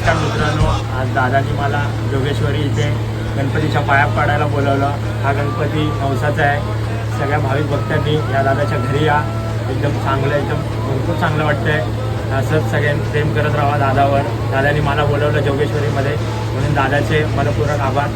नमस्कार मित्रांनो, आज दादानी मला जोगेश्वरी इथे गणपतीच्या पाया पाडायला बोलवलं। हा गणपती नवसाचा आहे। सगळ्या भाविक भक्तांनी या दादाच्या घरी या, एकदम चांगलं, एकदम भरपूर चांगलं वाटतंय। असंच सगळ्यांनी प्रेम करत राहा दादावर। दादानी मला बोलवलं जोगेश्वरीमध्ये, म्हणून दादाचे मनपूर्वक आभार।